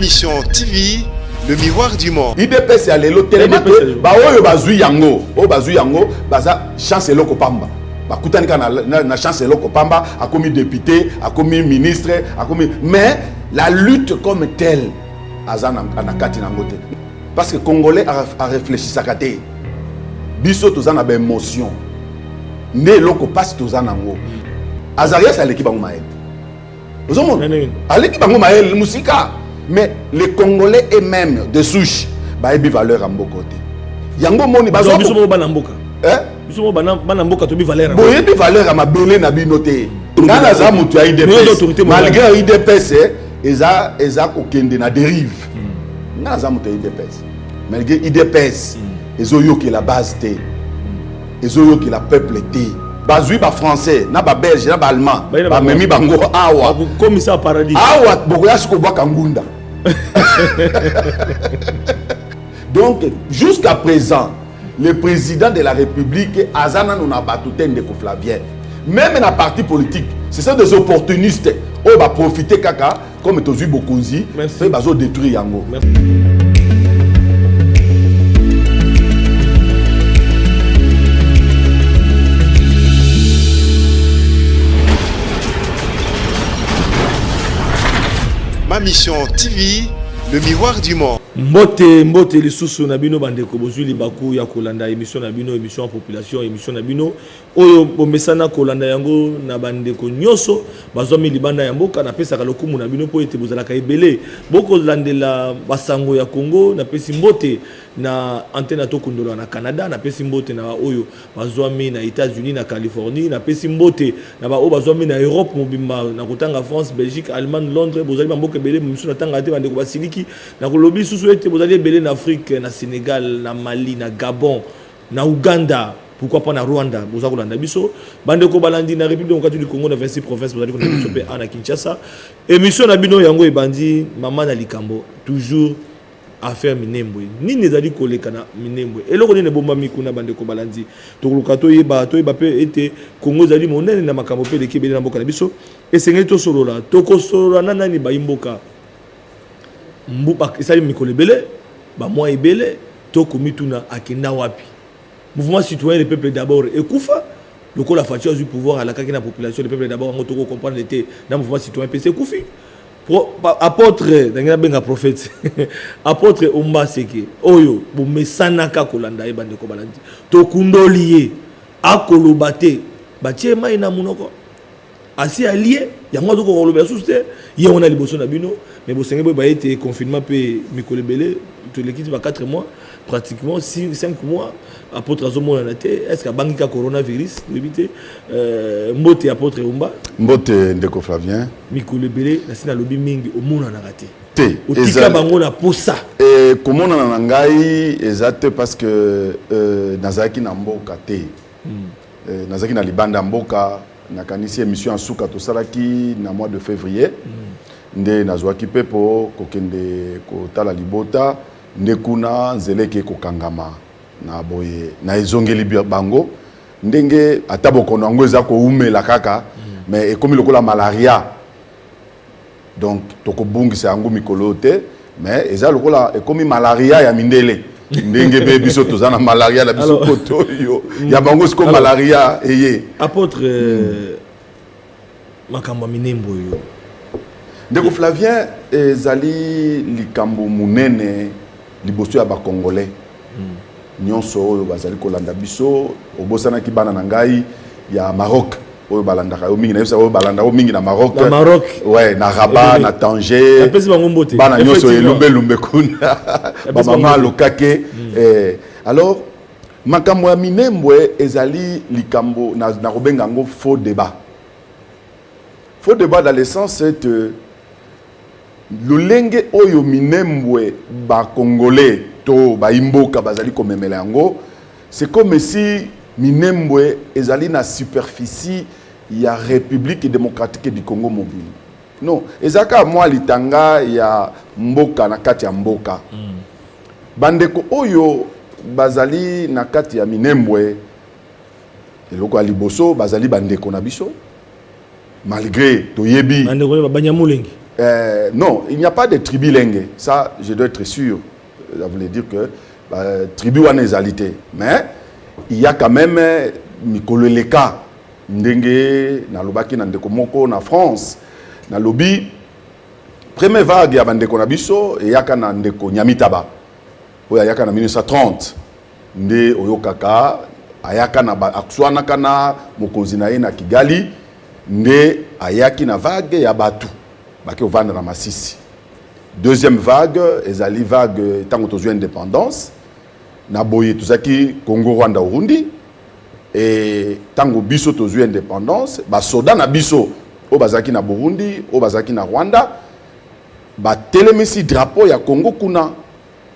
Mission TV, le miroir du monde. IDPS ya lelo tellement que ba oyo bazui yango, baza chance eloko pamba. Ba kutani na chance eloko pamba, a commis député, a commis ministre, a commis mais la lutte comme telle azana anakati nangote. Parce que Congolais a réfléchi sakate. Biso tozana ba émotion. Ne loko passe tozana ngo. Azarias a l'équipe bango mael. Vous avez à l'équipe bango mael musika. Mais les Congolais eux-mêmes de souche, bah ils valeur en beaucoup côté. Yango moni bazo. Biso mo banamboka. Biso mo banamboka to bi valeur. Boye bi valeur à ma belé na bi noté. Ngana za mutu ya IDPS. Malgré IDPS, eza kokende na dérive. Ngana za mutu ya IDPS. Malgré IDPS, ezoyo qui la base té. Ezoyo qui la peuple té. Bazui ba français, na ba belge, na ba allemand, ba memi bango awa. Comme ça paradis. Awa bokoya siko bwa kangunda. Donc jusqu'à présent, le président de la République azana nous na batuten de Flavien. Même dans parti politique, ce sont des opportunistes. On va profiter kaka comme Tozu Bokonzi, fait bazo détruire yango. Merci. Ma Mission TV, le miroir du monde. Mbote les sous nabino bandeko bozuli baku ya kolanda émission nabino émission en population émission nabino oyo bomesana kolanda yango na bandeko nyoso bazomi libanda ya mboka na pesa ka lokumu nabino po ete bozala ka ebele boko landela basango ya Congo na pesi mbote na antenne to kundola na Canada na pesi mbote na oyo bazomi na États-Unis na Californie na pesi mbote na ba o bazomi na Europe mobimba na kotanga France Belgique Allemagne Londres bozali mboka ebele miso na tanga te bandeko basiliki na kolobi vous allez belé en Afrique, na Sénégal, na Mali, na Gabon, na Ouganda, pourquoi pas na Rwanda, vous avez Rwanda biso, bandeko balandi na République démocratique du Congo na 26 provinces, vous allez connaître chopé à Kinshasa. Émission na bino yango ebandi maman na likambo, toujours affaire minembwe. Ni nezali koleka na minembwe. Eloko ne bomba mikuna bandeko balandi. To lukato yeba pe ete Congo zali monene na makambo pe de kebele na mboka na biso. Et sengeli to solola, to ko solola nani ba imboka. Mbuba isali mikolo belé ba moi ebele to komituna akenda wapi mouvement citoyen le peuple d'abord ekufa loko la facture du pouvoir à la kakina population le peuple d'abord ngo to comprendre était dans mouvement citoyen PC kufi apôtre dangena benga prophète apôtre Omba Seke oyo bo mesana ka kolanda ebande ko balandi to kundolié akolobate batie mai na munoko asi allié yango to ko loba souste ye on a liboso na bino mais bon c'est ba été confinement pe mikolo belé to l'équipe va 4 mois pratiquement 5 mois apôtre azomo na té est-ce que bangi ka coronavirus éviter mbote apôtre Omba mbote ndeko Flavien mikolo belé na sina lobi mingi omona na raté té otika bango na posa et comment na ngai exact parce que nazaki na mboka té nazaki na libanda mboka na kanisi émission en suka to salaki na mois de février nde nazwaki pepo kokende kotala libota nde kuna nzeleke kokangama na boye na ezongeli bango ndenge ataboko nango eza ko umela kaka mais ekomi lokola malaria donc tokobungisa yango mikolo te mais eza lokola ekomi malaria ya mindele ndenge be biso tozana malaria la biso koto yo ya bango siko malaria eye apôtre makambo minembo yo ndeko Flavien ezali likambo munene liboso ya ba Congolais nyonso oyo bazali kolanda biso obosana ki bana na ngai ya Maroc oyo balanda ka mingi na yesa oyo balanda o mingi na Maroc ouais na Rabat na Tanger bana nyonso elumbe kuna ba mama lokake alors makambo ya minembwe ezali likambo na kobenga ngo faux débat dans le sens que lolenge oyo minembwe ba Congolais to ba imboka bazali komemela yango c'est comme si minembwe ezali na superficie ya République démocratique du Congo mobile non ezaka moi litanga ya mboka na kati ya mboka bandeko oyo bazali na kati ya minembwe eloko aliboso bazali bandeko na biso malgré toyebi bandeko ba banyamulengi Non, il n'y a pas de tribu lingue. Ça, je dois être sûr. Ça voulait dire que tribu wana ezalité. Mais il y a quand même mikolo leka ndenge na lobaki na ndeko moko na France na lobi première vague ya bandeko na biso e yaka na ndeko Nyamitaba oya yaka na 1930 nde oyokaka ayaka na akswana kana mokonzi na ye na Kigali nde ayaki na vague ya batu baki ovanda na Masisi. Deuxième vague ezali vague tango tozwi indépendance na boye tozaki Congo Rwanda Burundi et tango biso tozwi indépendance ba soda na biso o bazaki na Burundi o bazaki na Rwanda ba telemisi drapeau ya Congo kuna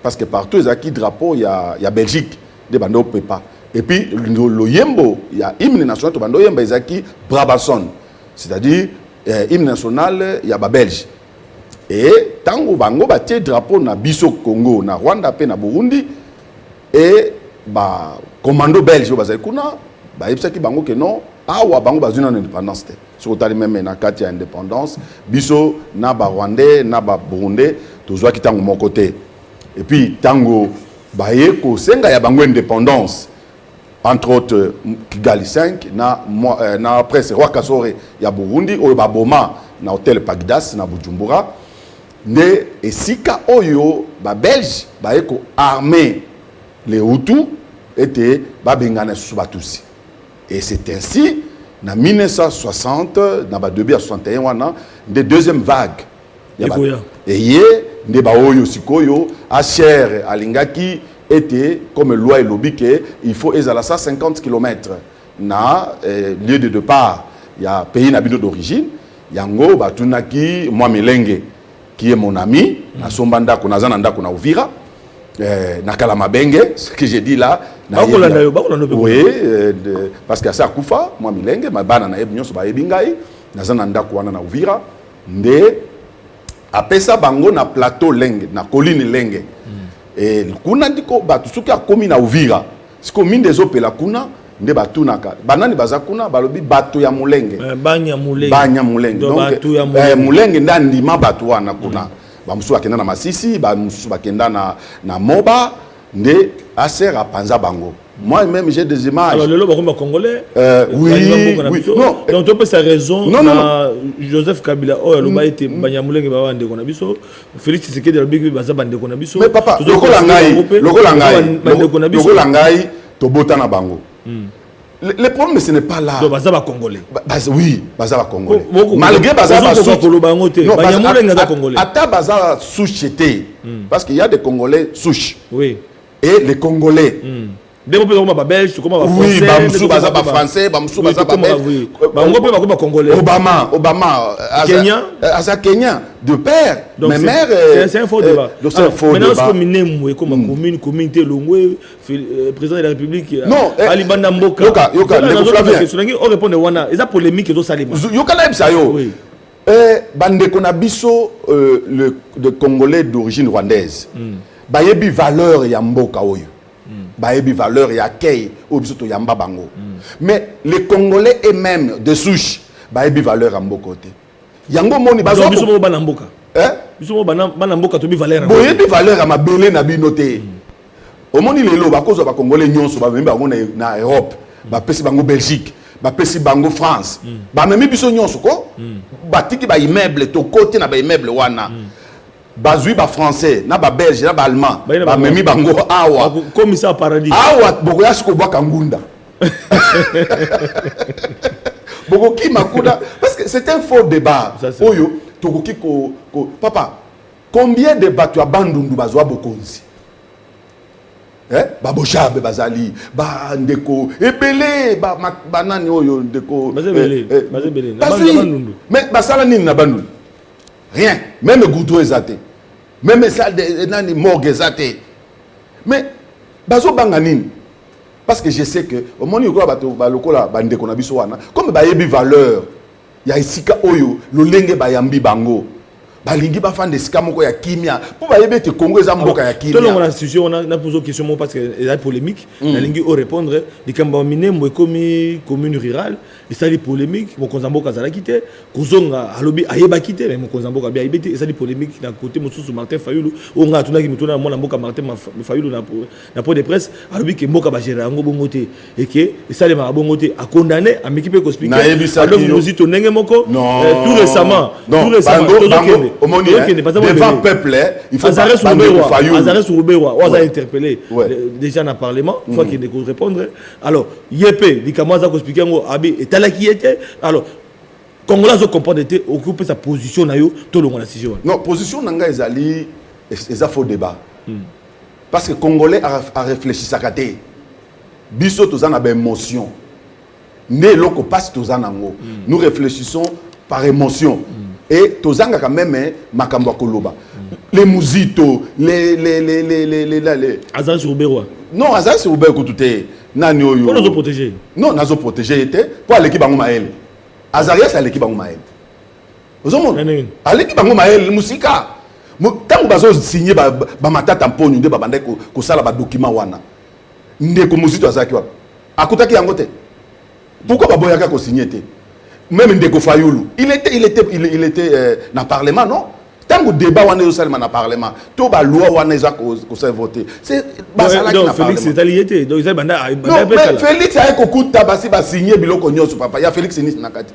parce que partout ezaki drapeau ya Belgique de bando pepa et puis le yembo ya hymne national to bando yemba ezaki Brabanson c'est-à-dire hymne national ya ba Belge et tango bango ba tie drapeau na biso Congo na Rwanda pe na Burundi et ba commando belge bazali kuna ba yebisaki bango que non awa bango bazwi na indépendance te so tali même na kati ya indépendance biso na ba Rwandais na ba Burundais tozwa ki tango moko te et puis tango ba ye ko senga ya bango indépendance entre autres Kigali 5 na presse Roi Kasore ya Burundi oyo ba boma na hôtel Pagidas na Bujumbura ne esika oyo ba belge ba ye ko armée les Hutus étaient babengana Subatusi. Et c'est ainsi, en 1960, dans la 61 wana, de deuxième vague. Et hier, ne baoyo sikoyo, Asher Alingaki était comme loi et lobby que il faut ezala 150 km na lieu de départ. Il y a pays nabino d'origine, yango batunaki moi Milenge qui est mon ami, na sombanda kuna zananda kuna Uvira. Nakala Mabenge, ce que j'ai dit là. Oui, parce que ça Koufa, moi Milenge, ma bana na ebnyo so ba ebingai, nazana ndako wana na Uvira, nde apesa bango na plateau lenge, na colline lenge. Et kuna ndiko batu suki akomi na Uvira. Siko minde zopela kuna nde batu naka. Banani baza kuna balobi batu ya Mulenge. Banya Mulenge. Banya Mulenge. Donc batu ya Mulenge. Mulenge ndandi ma batu wana kuna. Bamusu bakenda na Masisi, bamusu bakenda na Moba, nde aser à Panza Bango. Moi-même j'ai des images. Alors le lobe congolais. Oui. Non. Donc tu peux sa raison. Non. Joseph Kabila, oh le loba était Banyamulenge baba ndeko na biso. Félix Tshisekedi de lobi baza bandeko na biso. Mais papa, loko langai to botana Bango. Le problème, ce n'est pas là. Donc, Baza va congolais. Oui, Baza va congolais. Malgré Baza va congolais. Ata Baza souche. Parce qu'il y a des Congolais souches. Oui. Et les Congolais. Des gens comme belge, comme français. Oui, Bamsou Baza pas français, Bamsou Baza pas belge. Congolais. Obama. Kenya. Asa Kenya. De père. Donc, mais mère. C'est un faux débat. Donc, c'est un faux débat. Maintenant, comme communauté Longwe, président de la République. Non. Ali Banda Mboka. Yoka. On répond de Wana. Ils ont polémique et Salima. Yoka la Ebsayo. Oui. Bandeko na biso, le Congolais d'origine rwandaise. Bayebi valeur ya Mboka oyo. Bayebi valeur ya kei ou biso to yamba bango. Mais les Congolais eux-mêmes de souche, bayebi valeur ya Mboka te. Yango moni bazo biso mo bana Mboka. Biso mo bana Mboka to bi valeur. Boyebi valeur ya mabele na bino te. Omoni lelo bakozo ba Congolais nyonso ba memba bango na Europe, ba pesi bango Belgique, ba pesi bango France. Ba memi biso nyonso ko batiki ba immeuble to côté na ba immeuble wana. Bazui ba français na ba belge na ba allemand ba memi bango awa comme ça paradis awa boko ya siko bwa kangunda boko ki makuda parce que c'est un faux débat oyo tokoki ko papa combien de bato ya bandundu bazwa bokonzi ba boshabe bazali ba ndeko ebele ba nani oyo ndeko bazebele na bandundu mais basala nini na bandundu rien même goudron ezate même ça de nani morgue ezate mais bazo banga nini parce que je sais que au moment où bato ba lokola bandeko na biso wana comme ba yebi valeur ya isika oyo lolenge ba yambi bango balingi bafanda esika moko ya kimia po bayebe ete Congo eza mboka ya kimia. Tolongo na situation on a posé question parce que il y a polémique nalingi o répondre likamba minembo ekomi commune rurale esali polémique mokonzambo kazala kité kozonga alobi ayeba kité mais mokonzambo ka bien ibeti esali polémique na côté mosusu Martin Fayulu onga tunaki mutuna mona mboka Martin Fayulu na point de presse alobi ke mboka ba gérer ngo bongote et que esali ma bongote a condamné a mikipe ko expliquer alors nous y tonenge moko tout récemment devant peuple il faut Azaré Souroubewa on a interpellé déjà dans le parlement il faut qu'il ne répondre alors yep dikamaza ko expliquer ngo abi etalaki était alors Congolais ont comporté occuper sa position na yo tout le monde la décision non position nanga ezali eza faux débat parce que Congolais a réfléchi sakate biso tozana ba émotion né loko passe tozana ngo nous réfléchissons par émotion et tozanga quand même makambo koloba les muzito les Azaré Souroubewa non Azaré Souroubewa ko tuté nani oyo pour nous protéger non nazo protéger était pour l'équipe bango mael Azaré c'est l'équipe bango mael ozomona l'équipe bango mael musika tango bazo signer ba matata mponu nde babanda ko sala ba document wana ndeko muzito azaki wa akutaki yango te pourquoi baboyaka ko signer te même Ndeko Fayulu il était dans le parlement non tant que débat wana yo salima na parlement to ba loi wana eza ko se voter c'est basala ki na Félix c'est allié donc ça banda Félix a kokuta basi ba signer biloko nyoso papa ya Félix ni nakati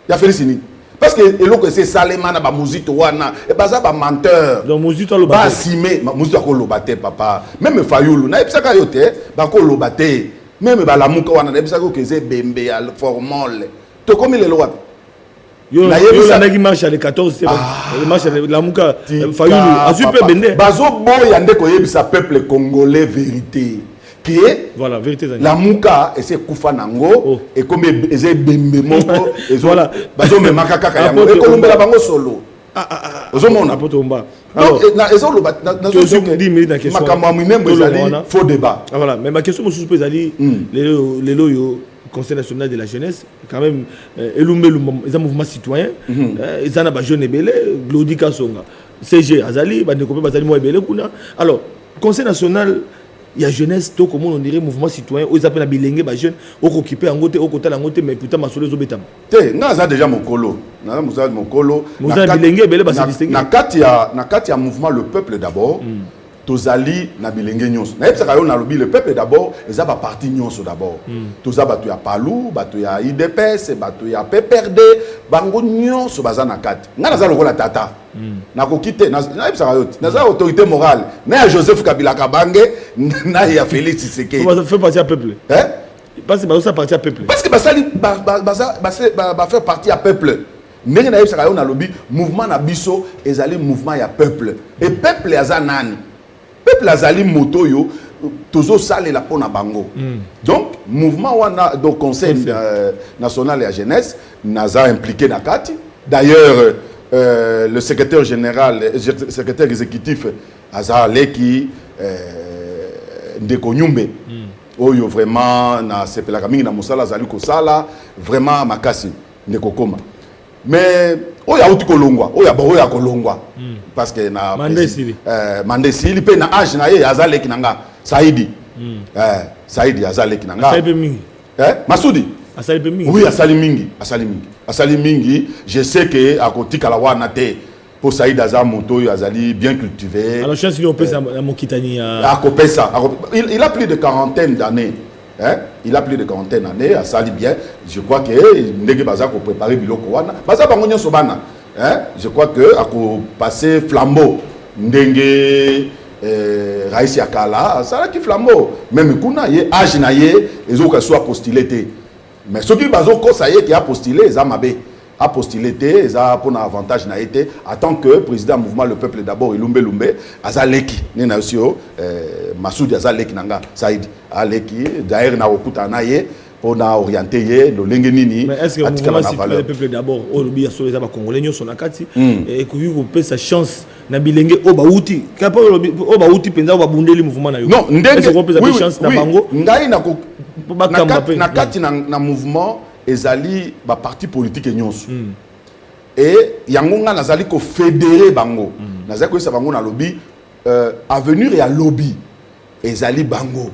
ya Félix ni parce que eloko c'est salema na ba muzito wana e baza ba menteur donc muzito lo ba simé muzito ko lo baté papa même Fayulu na epsaka yo te ba ko lo baté même ba la muka wana na epsaka ko ke bembe al formol to comme les lois yo la qui marche le 14 c'est le marche la muka Fayulu a super bende bazo boya ndeko yebisa peuple congolais vérité que voilà vérité la muka ese kufa nango et comme eze bembe moko voilà bazo me makaka yango e kolumbela bango solo ozomona apotomba alors na ezolo na zo 10 minutes na question makamwa minembo ezali faux débat voilà mais ma question mususu pe ezali les loyo Conseil national de la jeunesse quand même elumbe les mouvements citoyens ils en a ba jeune belé Glody Kasonga CG Azali bande kopé bazali mo belé kuna alors Conseil national il y a jeunesse to comme on dirait mouvement citoyen ils appellent bilenge ba jeune occuper en côté au côté la côté mais putain masolo zo betam te nga za déjà mokolo na muza mokolo muza bilenge belé ba se distinguer na kati ya mouvement le peuple d'abord tozali na bilenge nyonso na yebisaka yo na lobi le peuple d'abord eza ba parti nyonso d'abord toza bato ya Palu bato ya IDPS bato ya PPRD bango nyonso baza na kati nga naza lokola tata na kokite na yebisaka yo naza autorité morale na ya Joseph Kabila Kabange na ya Félix Tshisekedi on va faire partie à peuple parce que ça partie à peuple parce que basali ba faire partie à peuple ndenge na yebisaka yo na lobi mouvement na biso ezali mouvement ya peuple et peuple aza nani peuple azali moto yo tozo sale la pona bango donc mouvement wana donc conseil national et la jeunesse naza impliqué na kati d'ailleurs le secrétaire général secrétaire exécutif azaleki Ndeko Nyumbe oyo vraiment na sepelaka mingi na mosala azali ko sala vraiment makasi Ndeko Koma mais oya uti kolongwa oya kolongwa parce que na Mandesili pe na âge na ye azaleki nanga Saidi Saidi azaleki nanga Masudi asali mingi oui asali mingi je sais que akotika la wana te pour Saïd Azam moto azali bien cultivé alors chance lui on peut ça mokitani akopesa il a plus de quarantaine d'années. Il a plus de quarantaine d'années, à sali bien. Je crois que ndenge baza ko préparer biloko wana. Baza bango nyonso bana. Je crois que a ko passer flambeau ndenge Raïs Yakala, ça qui flambeau. Même kuna ye âge na ye ezoka soit postulé té. Mais ce qui bazo ko ça y est qui a postulé Zamabe. A postulé té za pour un avantage na été en tant que président mouvement le peuple d'abord Ilumbe Lumbe azaleki ni na osio Masudi azaleki nanga Saïd aleki d'ailleurs na okuta na ye pour na orienter ye le lenge nini. Mais est-ce que le peuple d'abord au lobby sur les congolais nyoso na kati et que vous peut sa chance na bilenge o bauti kapa o bauti penza ba bundeli mouvement na yo non ndenge vous peut sa chance na bango ngai na kati na mouvement ezali ba parti politique nyonso et yangonga nazali ko fédérer bango nazali ko sa bango na lobby avenir et à lobby ezali bango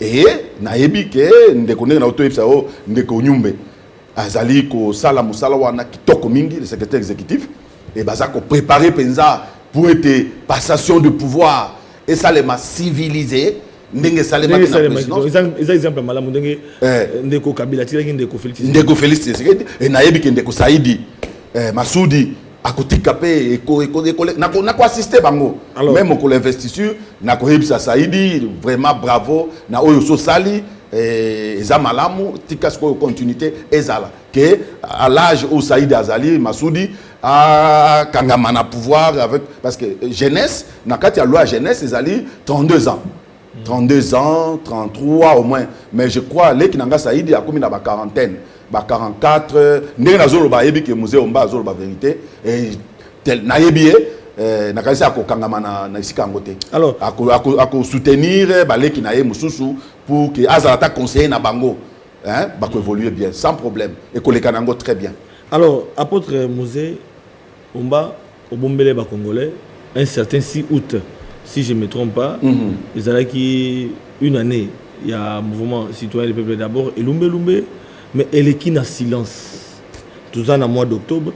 et nayebi ke ndeko ndenge na auto yebisa o ndeko nyumbe azali ko sala musala wana kitoko mingi le secrétaire exécutif et baza ko préparer penza pour être passation de pouvoir et ça les m'a civilisé ndenge salema na présidence ils exemple malamu ndenge ndeko Kabila tiraki ndeko Félix et nayebi ke ndeko Saidi Masudi akotika pe eko na ko assister bango même ko l'investiture na ko hebisa Saidi vraiment bravo na oyo so sali eza malamu tika sko continuité ezala que à l'âge où Saidi Azali Masudi a kangama na pouvoir avec parce que jeunesse na kati ya loi jeunesse ezali 32 ans 32 ans 33 au moins mais je crois les kinanga Saidi a commis na ba quarantaine ba 44 ndenge nazolo ba yebi ke musée omba azolo ba vérité et tel na yebi na kanisa akokangama na isika ngote alors ako soutenir ba leki na ye mususu pour que azalata conseiller na bango hein ba ko évoluer bien sans problème et koleka nango très bien. Alors apôtre Musée omba obombele ba congolais un certain 6 août si je ne me trompe pas ils allaient qui une année il y a un mouvement citoyen du peuple d'abord et lumbe mais elle est qui na silence tout ça dans mois d'octobre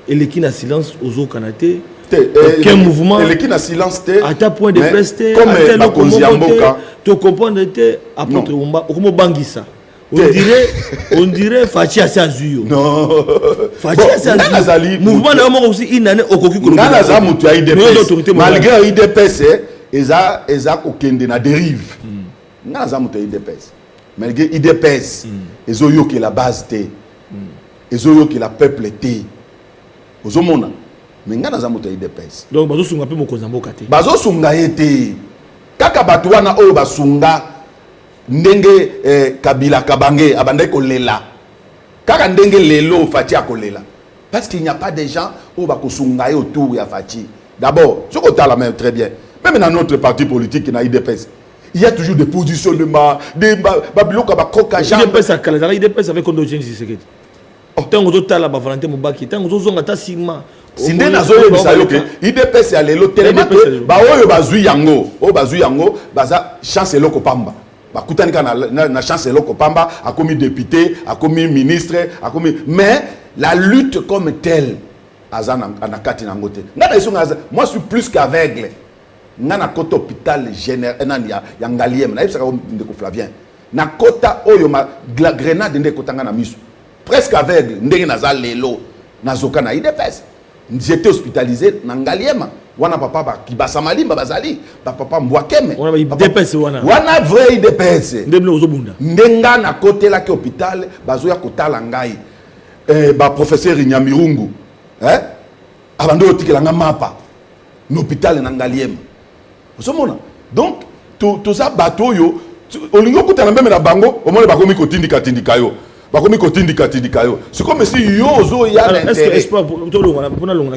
elle est qui na silence aux Kanaté aucun mouvement elle est qui na silence à ta point de presse comme bakonzi ya mboka to comprendre te apôtre omba okomo bangisa on dirait Fachi Asazuyo. Non. Fachi Asazuyo. Mouvement na moko aussi une année okoki ko. Ngana za mutu ya IDPS. Malgré IDPS, eza ko kende na dérive. Ngana za mutu ya IDPS. Malgré IDPS, ezoyo ki la base té. Ezoyo ki la peuple té. Ozomona. Mais ngana za mutu ya IDPS. Donc bazo sunga pe mokonza mboka té. Bazo sunga yete. Kaka batu wana oyo basunga ndenge Kabila Kabange abandai kolela kaka ndenge lelo Fati akolela parce qu'il n'y a pas de gens où ba kosungaye autour ya Fati. D'abord ce qu'on t'a même très bien même dans notre parti politique na IDPS il y a toujours des positionnements des babiloka ba kokaja IDPS akala IDPS avec Kondo Change Sekedi tango to tala ba Valentin Mubaki tango zo zonga ta sima sinde nazo yebisa yo ke IDPS ya lelo tellement ba oyo bazui yango baza chance eloko pamba bakutani na chance eloko pamba a commis député a commis ministre a commis mais la lutte comme telle azana anakati na ngote ngana isonga moi je suis plus qu'aveugle ngana kota hôpital général ya Ngaliem na ibsaka ndeko Flavien na kota oyo ma grenade ndeko tanga na miso presque aveugle ndenge naza lelo nazoka na IDPS j'étais hospitalisé na Ngaliem wana papa ba kibasa malimba bazali ba papa mbwakeme wana IDPS wana vrai IDPS ndemle ozobunda ndenga na côté la ki hôpital bazoya kotala ngai ba professeur Nyamirungu abando otikela nga mapa n'hôpital na Ngaliem osomona donc tout ça bateau yo olingo kutana même na bango omone bakomi kotindika yo bakomi kotindika yo c'est comme si yo zo ya est-ce que espoir pour la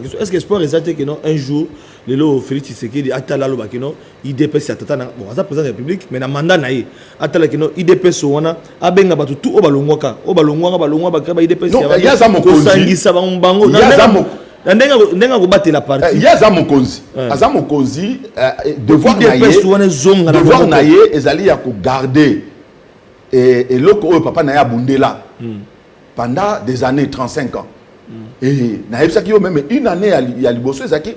question est-ce que espoir exacte que non un jour le lo Félix Tshisekedi atala lo bakino IDPS atata na bon ça président de la République mais na mandat na ye atala kino IDPS wana abenga batu tout obalongwaka ba IDPS ya za mokonzi sangisa bango ndenga ko batela parti ya za mokonzi aza mokonzi devoir na ye ezali ya ko garder et loko oyo papa na ya bundela pendant des années 35 ans et na yebisaki yo même une année ya liboso ezaki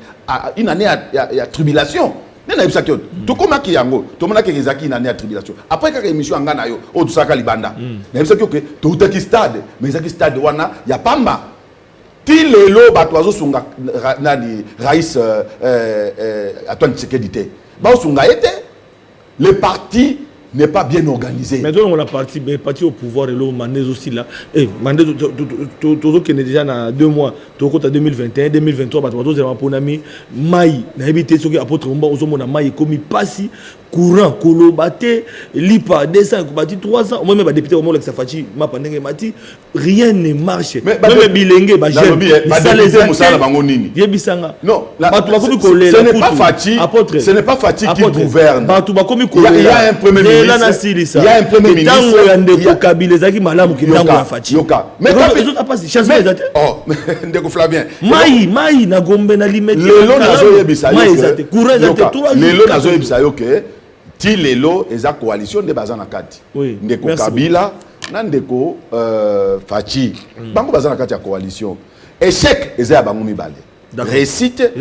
une année ya tribulation na yebisaki yo to komaki yango to mona ke ezaki une année ya tribulation après kaka émission ngana yo o tusaka libanda na yebisaki yo ke to utaki stade mais ezaki stade wana ya pamba ti lelo bato bazosunga nani Rais Antoine Tshisekedi te bazosunga ete le parti n'est pas bien organisé. Mais donc on a parti au pouvoir et le Mandé aussi là. Et Mandé tout qui est déjà dans 2 mois, tout côté 2021, 2023, bah tout c'est pour nami Maï, na habité ce qui apôtre Mba ozomona Maï commis passi courant kolobate lipa 200 bati 300 moi même député au moment que ça fachi ma pendenge mati rien ne marche. Même bilenge ba jeune ça les musala bango nini. Yebisanga. Non, ce n'est pas Fachi. Ce n'est pas Fachi qui gouverne. Il y a un premier ministre ministre. Il y a un premier ministre. Il y a Kabila ezaki malamu ki ntango ya Fachi. Mais les autres pas si chance mais oh ndeko Flavien. Mai na gombe na limete. Lelo nazo yebisa yo. Mai ezate courant ezate tout. Lelo nazo yebisa yo que ti lelo eza coalition de bazana kati. Ndeko Kabila na ndeko Fachi. Bango bazana kati ya coalition. Échec eza ya bango mibale. Réussite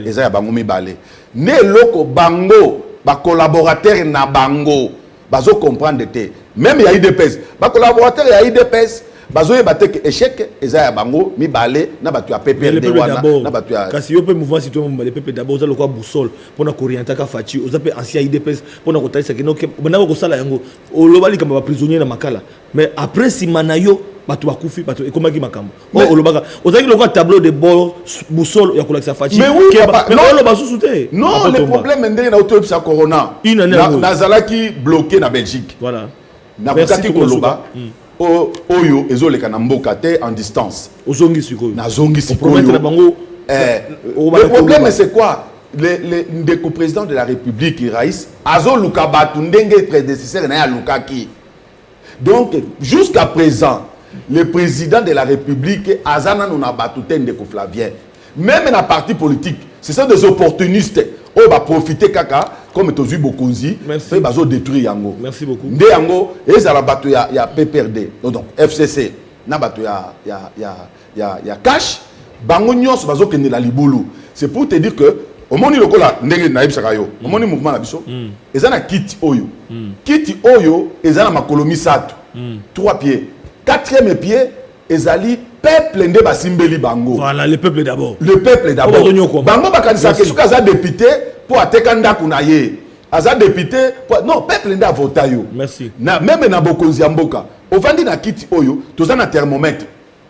eza ya bango mibale. Ne loko bango ba collaborateur na bango bazo comprendre te même ya IDPS ba collaborateur ya IDPS bazo yeba te que échec eza ya bango mibale na batu ya PPRD wana na batu ya kasi yo pe mouvement citoyen mo le PP d'abord za lokwa boussole pona korienter ka Fachi oza pe ancien IDPS pona ko talisa kino ke bana ko sala yango olobali kamba ba prisonnier na makala mais après si manayo batu bakufi batu ekomaki makambo olobaka ozaki lokwa tableau de bord boussole ya kolakisa Fachi mais oui mais olo basusu te non le problème ndenge na auto sa corona nazalaki bloqué na Belgique voilà na kutaki koloba oyo ezoleka na mboka te en distance ozongi sikoyo na zongi sikoyo le problème c'est quoi le président de la République Raïs azoluka batu ndenge prédécesseur na ya lukaki donc jusqu'à présent le président de la République azana nona batu te ndeko Flavien même na parti politique ce sont des opportunistes on va profiter kaka comme tozu bokonzi et bazo détruire yango. Merci beaucoup. Nde yango ezala bato ya PPRD donc FCC na bato ya cash bango nyos bazo kende la libulu. C'est pour te dire que au moni lokola ndenge na yebisaka yo au moni mouvement na biso ezana kiti oyo kiti oyo ezana makolomi sato 3 pieds 4e pied ezali peuple nde basimbeli bango. Voilà, le peuple d'abord. Le peuple d'abord. Bango bakanisa ke suka za député pour ateka ndaku na ye. Aza député pour non peuple nde avota yo. Merci. Na même na bokonzi mboka. Ovandi na kiti oyo, toza na thermomètre.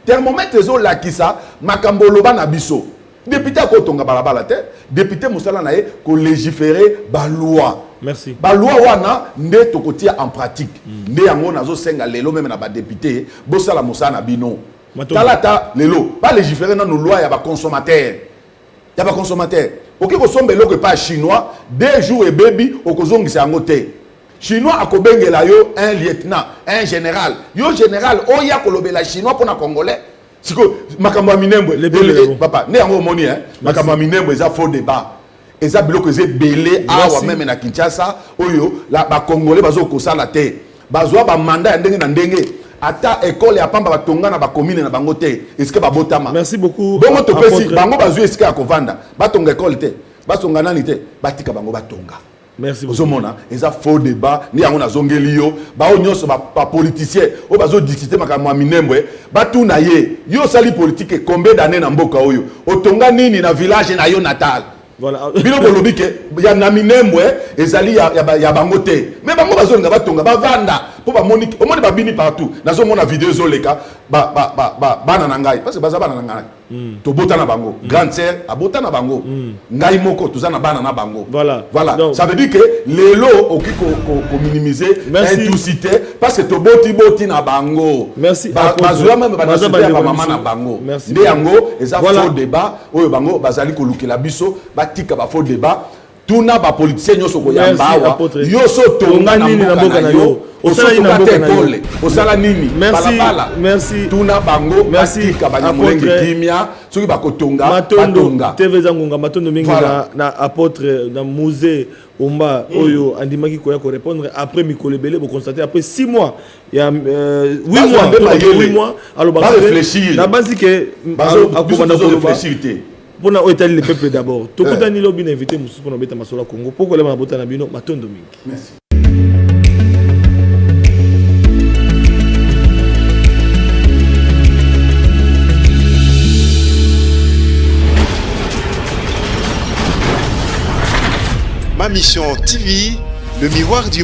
Thermomètre ezo lakisa makambo loba na biso. Député ko tonga balabala te, député musala na ye ko légiférer ba loi. Merci. Ba loi wana nde tokotia en pratique. Nde yango nazo senga lelo même na ba député, bo sala musala na bino. Talata lelo pas légiférer dans nos lois ya ba consommateur. Ya ba consommateur. OK ko sombe loko pas chinois 2 jours et baby okozongisa yango te. Chinois akobengela yo un lieutenant, un général. Yo général oya kolobela chinois pour na congolais. Siko makambo minembo papa ne yango moni hein. Makambo minembo eza faux débat. Eza biloko eza belé awa même na Kinshasa oyo la ba congolais bazo kosala te. Bazwa ba mandat ndenge na ndenge. Ata école ya pamba batonga na ba commune na bango te. Est-ce que ba botama? Merci beaucoup. Bongo to pesi bango bazwi est-ce que akovanda. Batonga école te. Batonga nani te. Batika bango batonga. Merci beaucoup. Ozomona, eza faux débat ni yango na zongeli yo. Ba onyoso ba politicien o bazo discuter makamwa minembwe. Batuna ye. Yo sali politique combien d'années na mboka oyo. Otonga nini na village na yo natal. Voilà. Bino bolobi ke ya na minembwe ezali ya bango te. Mais bango bazonga batonga ba vanda. Pour ba moni au monde ba bini partout nazo mona vidéo zoleka bana na ngai parce que baza bana na ngai to bota na bango grande sœur abota na bango ngai moko tozana bana na bango voilà donc, ça veut dire que lelo okiko ko minimiser intoxicité parce que to boti na bango merci bazwa même ba maman na bango nde yango eza faux débat oyo bango bazali ko lukela biso batika ba faux débat tuna ba politicien nyoso ko yambawa yoso tonga na mboka na yo osala nini na mboka na yo osala nini balabala merci tuna bango batika banyamulenge kimia soki bakotonga batonga TV zangunga matondo mingi na apôtre na musée Omba oyo andimaki koya ko répondre après mikolebele bo constater après 6 mois ya 8 mois alors ba réfléchir na basi ke akobanda ko réfléchir pour na oitali le peuple d'abord tokutani lobi na invité mususu pour na beta masola Congo pourquoi le mabota na bino matondo mingi merci. Ma mission TV, le miroir du monde.